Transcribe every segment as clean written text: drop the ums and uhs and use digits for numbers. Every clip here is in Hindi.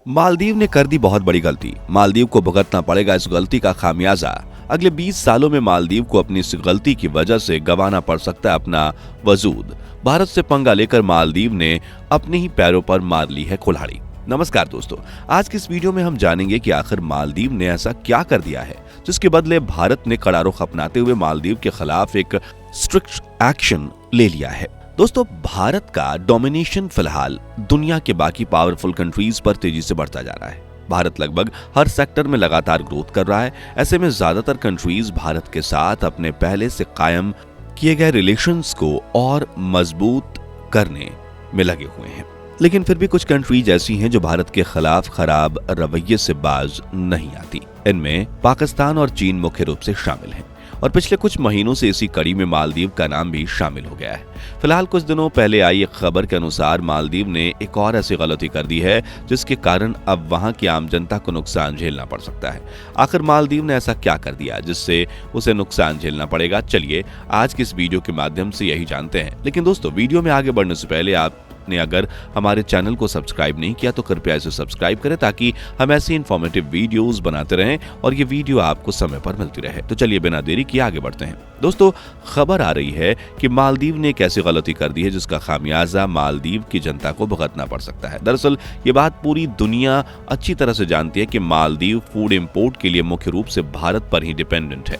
मालदीव ने कर दी बहुत बड़ी गलती। मालदीव को भुगतना पड़ेगा इस गलती का खामियाजा। अगले 20 सालों में मालदीव को अपनी इस गलती की वजह से गंवाना पड़ सकता है अपना वजूद। भारत से पंगा लेकर मालदीव ने अपने ही पैरों पर मार ली है कुल्हाड़ी। नमस्कार दोस्तों, आज की इस वीडियो में हम जानेंगे कि आखिर मालदीव ने ऐसा क्या कर दिया है जिसके बदले भारत ने कड़ा रुख अपनाते हुए मालदीव के खिलाफ एक स्ट्रिक्ट एक्शन ले लिया है। दोस्तों, भारत का डोमिनेशन फिलहाल दुनिया के बाकी पावरफुल कंट्रीज पर तेजी से बढ़ता जा रहा है। भारत लगभग हर सेक्टर में लगातार ग्रोथ कर रहा है। ऐसे में ज्यादातर कंट्रीज भारत के साथ अपने पहले से कायम किए गए रिलेशंस को और मजबूत करने में लगे हुए हैं। लेकिन फिर भी कुछ कंट्रीज ऐसी हैं जो भारत के खिलाफ खराब रवैये से बाज नहीं आती। इनमें पाकिस्तान और चीन मुख्य रूप से शामिल हैं और पिछले कुछ महीनों से इसी कड़ी में मालदीव का नाम भी शामिल हो गया है। फिलहाल कुछ दिनों पहले आई एक खबर के अनुसार मालदीव ने एक और ऐसी गलती कर दी है जिसके कारण अब वहां की आम जनता को नुकसान झेलना पड़ सकता है। आखिर मालदीव ने ऐसा क्या कर दिया जिससे उसे नुकसान झेलना पड़ेगा? चलिए आज की इस वीडियो के माध्यम से यही जानते हैं। लेकिन दोस्तों, वीडियो में आगे बढ़ने से पहले आपने अगर हमारे चैनल को सब्सक्राइब नहीं किया तो कृपया इसे सब्सक्राइब करें ताकि हम ऐसी इंफॉर्मेटिव वीडियोस बनाते रहें और ये वीडियो आपको समय पर मिलती रहे। तो चलिए बिना देरी किए आगे बढ़ते हैं। दोस्तों, खबर आ रही है कि मालदीव ने एक ऐसी गलती कर दी है जिसका खामियाजा मालदीव की जनता को भुगतना पड़ सकता है। दरअसल ये बात पूरी दुनिया अच्छी तरह से जानती है कि मालदीव फूड इंपोर्ट के लिए मुख्य रूप से भारत पर ही डिपेंडेंट है।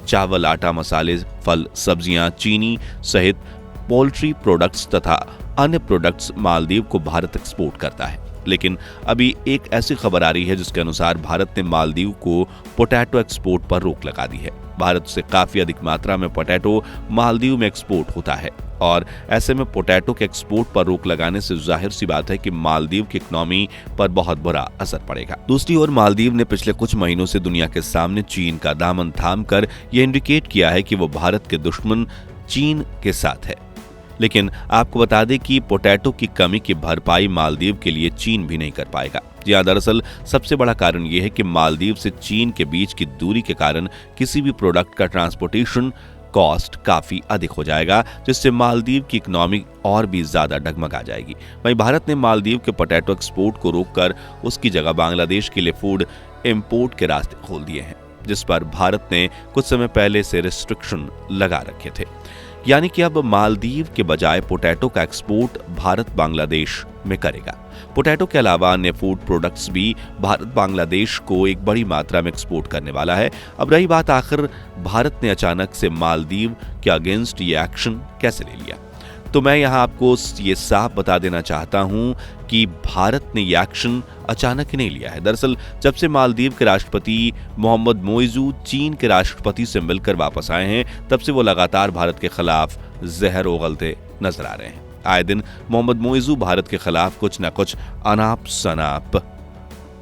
चावल, आटा, मसाले, फल, सब्जियां, चीनी सहित पोल्ट्री प्रोडक्ट्स तथा अन्य प्रोडक्ट्स मालदीव को भारत एक्सपोर्ट करता है। लेकिन अभी एक ऐसी खबर आ रही है जिसके अनुसार भारत ने मालदीव को पोटैटो एक्सपोर्ट पर रोक लगा दी है। भारत से काफी अधिक मात्रा में पोटैटो मालदीव में एक्सपोर्ट होता है और ऐसे में पोटैटो के एक्सपोर्ट पर रोक लगाने से जाहिर सी बात है कि मालदीव की इकोनॉमी पर बहुत बुरा असर पड़ेगा। दूसरी ओर मालदीव ने पिछले कुछ महीनों से दुनिया के सामने चीन का दामन थाम कर यह इंडिकेट किया है कि वो भारत के दुश्मन चीन के साथ है। लेकिन आपको बता दें कि पोटैटो की कमी की भरपाई मालदीव के लिए चीन भी नहीं कर पाएगा। जी हां, दरअसल सबसे बड़ा कारण यह है कि मालदीव से चीन के बीच की दूरी के कारण किसी भी प्रोडक्ट का ट्रांसपोर्टेशन कॉस्ट काफी अधिक हो जाएगा, जिससे मालदीव की इकोनॉमी और भी ज्यादा डगमगा जाएगी। वहीं भारत ने मालदीव के पोटैटो एक्सपोर्ट को रोककर उसकी जगह बांग्लादेश के लिए फूड इंपोर्ट के रास्ते खोल दिए हैं, जिस पर भारत ने कुछ समय पहले से रिस्ट्रिक्शन लगा रखे थे। यानी कि अब मालदीव के बजाय पोटैटो का एक्सपोर्ट भारत बांग्लादेश में करेगा। पोटैटो के अलावा अन्य फूड प्रोडक्ट्स भी भारत बांग्लादेश को एक बड़ी मात्रा में एक्सपोर्ट करने वाला है। अब रही बात आखिर भारत ने अचानक से मालदीव के अगेंस्ट ये एक्शन कैसे ले लिया, तो मैं यहाँ आपको ये साफ बता देना चाहता हूँ कि भारत ने ये एक्शन अचानक ही नहीं लिया है। दरअसल जब से मालदीव के राष्ट्रपति मोहम्मद मोइजू चीन के राष्ट्रपति से मिलकर वापस आए हैं, तब से वो लगातार भारत के खिलाफ जहर उगलते नजर आ रहे हैं। आए दिन मोहम्मद मोइजू भारत के खिलाफ कुछ न कुछ अनाप शनाप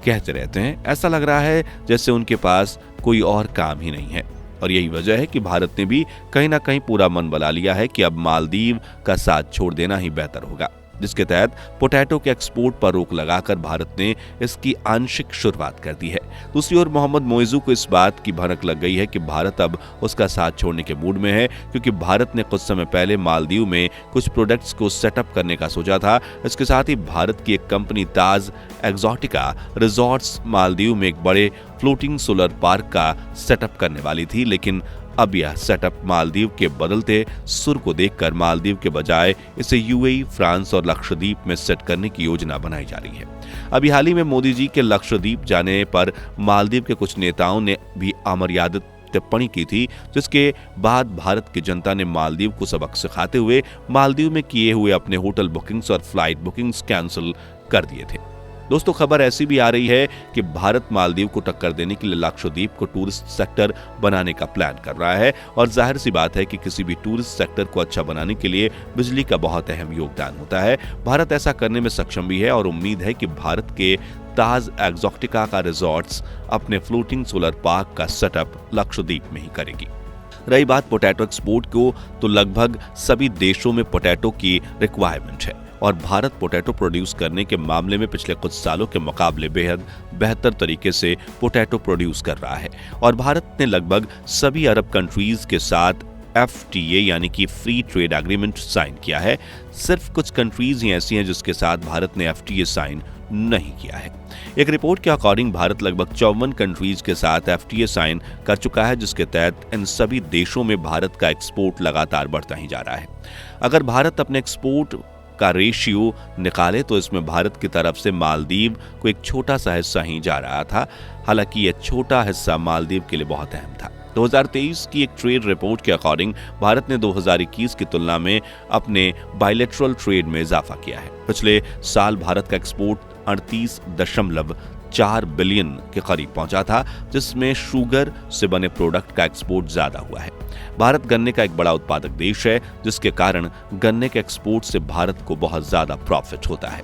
कहते रहते हैं। ऐसा लग रहा है जैसे उनके पास कोई और काम ही नहीं है और यही वजह है कि भारत ने भी कहीं ना कहीं पूरा मन बना लिया है कि अब मालदीव का साथ छोड़ देना ही बेहतर होगा, जिसके तहत पोटैटो के एक्सपोर्ट पर रोक लगाकर भारत ने इसकी आंशिक शुरुआत कर दी है। दूसरी ओर मोहम्मद मोइजू को इस बात की भनक लग गई है कि भारत अब उसका साथ छोड़ने के मूड में है, क्योंकि भारत ने कुछ समय पहले मालदीव में कुछ प्रोडक्ट्स को सेटअप करने का सोचा था। इसके साथ ही भारत की एक कंपनी ताज एक्सोटिका रिजॉर्ट्स मालदीव में एक बड़े फ्लोटिंग सोलर पार्क का सेटअप करने वाली थी। लेकिन अब यह सेटअप मालदीव के बदलते सुर को देखकर मालदीव के बजाय इसे यूएई, फ्रांस और लक्षद्वीप में सेट करने की योजना बनाई जा रही है। अभी हाल ही में मोदी जी के लक्षद्वीप जाने पर मालदीव के कुछ नेताओं ने भी अमर्यादित टिप्पणी की थी, जिसके बाद भारत की जनता ने मालदीव को सबक सिखाते हुए मालदीव में किए हुए अपने होटल बुकिंग्स और फ्लाइट बुकिंग्स कैंसिल कर दिए थे। दोस्तों, खबर ऐसी भी आ रही है कि भारत मालदीव को टक्कर देने के लिए लक्षद्वीप को टूरिस्ट सेक्टर बनाने का प्लान कर रहा है और जाहिर सी बात है कि किसी भी टूरिस्ट सेक्टर को अच्छा बनाने के लिए बिजली का बहुत अहम योगदान होता है। भारत ऐसा करने में सक्षम भी है और उम्मीद है कि भारत के ताज एक्सोटिका का रिजॉर्ट्स अपने फ्लोटिंग सोलर पार्क का सेटअप लक्षद्वीप में ही करेगी। रही बात पोटैटो एक्सपोर्ट को, तो लगभग सभी देशों में पोटैटो की रिक्वायरमेंट है और भारत पोटैटो प्रोड्यूस करने के मामले में पिछले कुछ सालों के मुकाबले बेहद बेहतर तरीके से पोटैटो प्रोड्यूस कर रहा है और भारत ने लगभग सभी अरब कंट्रीज के साथ FTA यानी कि फ्री ट्रेड एग्रीमेंट साइन किया है। सिर्फ कुछ कंट्रीज ही ऐसी हैं जिसके साथ भारत ने FTA साइन नहीं किया है। एक रिपोर्ट के अकॉर्डिंग भारत लगभग 54 कंट्रीज के साथ FTA साइन कर चुका है, जिसके तहत इन सभी देशों में भारत का एक्सपोर्ट लगातार बढ़ता ही जा रहा है। अगर भारत अपने एक्सपोर्ट का रेशियो निकाले तो इसमें भारत की तरफ से मालदीव को एक छोटा सा हिस्सा ही जा रहा था। हालांकि यह छोटा हिस्सा मालदीव के लिए बहुत अहम था। 2023 की एक ट्रेड रिपोर्ट के अकॉर्डिंग भारत ने 2021 की तुलना में अपने बायलैटरल ट्रेड में इजाफा किया है। पिछले साल भारत का एक्सपोर्ट 38.4 बिलियन के करीब पहुंचा था, जिसमें शुगर से बने प्रोडक्ट का एक्सपोर्ट ज्यादा हुआ है। भारत गन्ने का एक बड़ा उत्पादक देश है, जिसके कारण गन्ने के एक्सपोर्ट से भारत को बहुत ज्यादा प्रॉफिट होता है।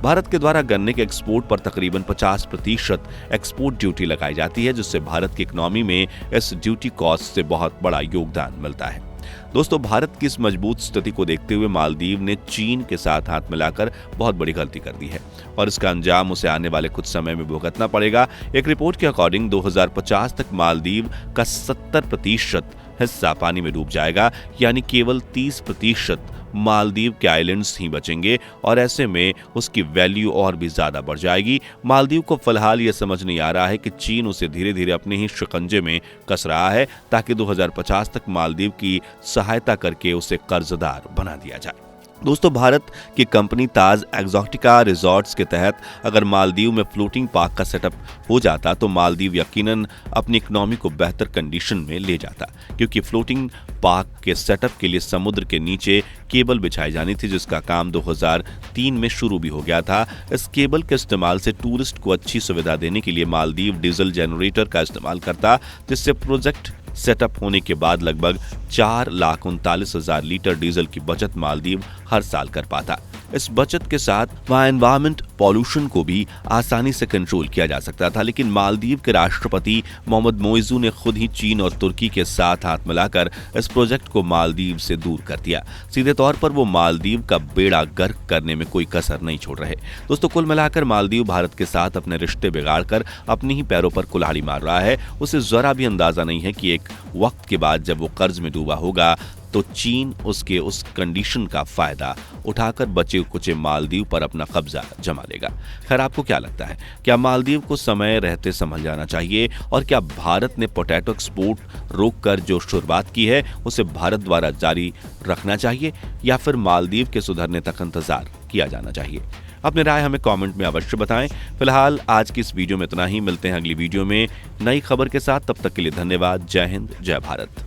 भारत के द्वारा गन्ने के एक्सपोर्ट पर तकरीबन 50% एक्सपोर्ट ड्यूटी लगाई जाती है, जिससे भारत की इकोनॉमी में इस ड्यूटी कॉस्ट से बहुत बड़ा योगदान मिलता है। दोस्तों, भारत की इस मजबूत स्थिति को देखते हुए मालदीव ने चीन के साथ हाथ मिलाकर बहुत बड़ी गलती कर दी है और इसका अंजाम उसे आने वाले कुछ समय में भुगतना पड़ेगा। एक रिपोर्ट के अकॉर्डिंग 2050 तक मालदीव का 70% हिस्सा पानी में डूब जाएगा, यानी केवल 30% मालदीव के आइलैंड्स ही बचेंगे और ऐसे में उसकी वैल्यू और भी ज्यादा बढ़ जाएगी। मालदीव को फिलहाल यह समझ नहीं आ रहा है कि चीन उसे धीरे धीरे अपने ही शिकंजे में कस रहा है, ताकि 2050 तक मालदीव की सहायता करके उसे कर्जदार बना दिया जाए। दोस्तों, भारत की कंपनी ताज एक्सोटिका रिजॉर्ट्स के तहत अगर मालदीव में फ्लोटिंग पार्क का सेटअप हो जाता तो मालदीव यकीनन अपनी इकोनॉमी को बेहतर कंडीशन में ले जाता, क्योंकि फ्लोटिंग पार्क के सेटअप के लिए समुद्र के नीचे केबल बिछाई जानी थी, जिसका काम 2003 में शुरू भी हो गया था। इस केबल के इस्तेमाल से टूरिस्ट को अच्छी सुविधा देने के लिए मालदीव डीजल जनरेटर का इस्तेमाल करता, जिससे प्रोजेक्ट सेटअप होने के बाद लगभग 4,39,000 लीटर डीजल की बचत मालदीव हर साल कर पाता। इस बचत के साथ वहां एनवायरमेंट पॉल्यूशन को भी आसानी से कंट्रोल किया जा सकता था, लेकिन मालदीव के राष्ट्रपति मोहम्मद मोइजू ने खुद ही चीन और तुर्की के साथ हाथ मिलाकर इस प्रोजेक्ट को मालदीव से दूर कर दिया। सीधे तौर पर वो मालदीव का बेड़ा गर्क करने में कोई कसर नहीं छोड़ रहे। दोस्तों, कुल मिलाकर मालदीव भारत के साथ अपने रिश्ते बिगाड़कर अपने ही पैरों पर कुल्हाड़ी मार रहा है। उसे जरा भी अंदाजा नहीं है कि एक वक्त के बाद जब वो कर्ज में डूबा होगा तो चीन उसके उस कंडीशन का फायदा उठाकर बचे कुचे मालदीव पर अपना कब्जा जमा लेगा। खैर, आपको क्या लगता है? क्या मालदीव को समय रहते संभल जाना चाहिए और क्या भारत ने पोटैटो एक्सपोर्ट रोककर जो शुरुआत की है उसे भारत द्वारा जारी रखना चाहिए या फिर मालदीव के सुधरने तक इंतजार किया जाना चाहिए? अपनी राय हमें कमेंट में अवश्य बताएं। फिलहाल आज की इस वीडियो में इतना ही। मिलते हैं अगली वीडियो में नई खबर के साथ। तब तक के लिए धन्यवाद। जय हिंद, जय भारत।